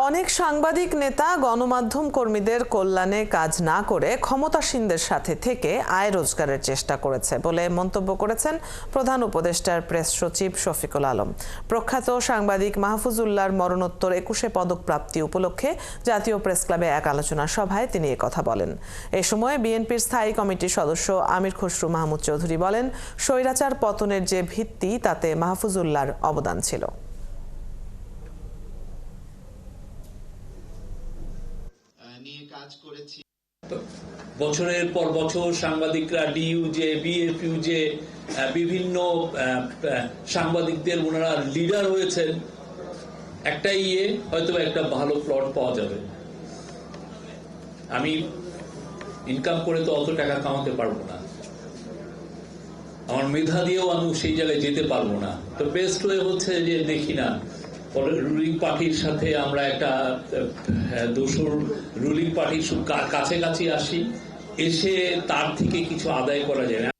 অনেক সাংবাদিক নেতা গণমাধ্যম কর্মীদের কল্যাণে কাজ না করে ক্ষমতাসীনদের সাথে থেকে আয় রোজগারের চেষ্টা করেছে বলে মন্তব্য করেছেন প্রধান উপদেষ্টার প্রেস সচিব শফিকুল আলম। প্রখ্যাত সাংবাদিক মাহফুজুল্লাহর মরণোত্তর 21শে পদক প্রাপ্তি উপলক্ষে জাতীয় প্রেস ক্লাবে এক আলোচনা সভায় তিনি একথা বলেন। এ সময় বিএনপির স্থায়ী কমিটির সদস্য আমির খসরু মাহমুদ চৌধুরী বলেন, স্বৈরাচার পতনের যে ভিত্তি তাতে মাহফুজুল্লাহর অবদান ছিল। বছরের পর বছর সাংবাদিকরা ডিইউজে, বিএফইউজে বিভিন্ন সাংবাদিকদের ওনারা লিডার হয়েছেন। একটাই হয়তো একটা ভালো প্লট পাওয়া যাবে। আমি ইনকাম করে তো অত টাকা কামাতে পারবো না, আমার মেধা দিয়েও আমি সেই জায়গায় যেতে পারবো না। তো বেস্ট ওয়ে হচ্ছে যে দেখি না রুলিং পার্টির সাথে আমরা একটা দোসর রুলিং পার্টির কাছাকাছি আসি, এসে তার থেকে কিছু আদায় করা যায় না।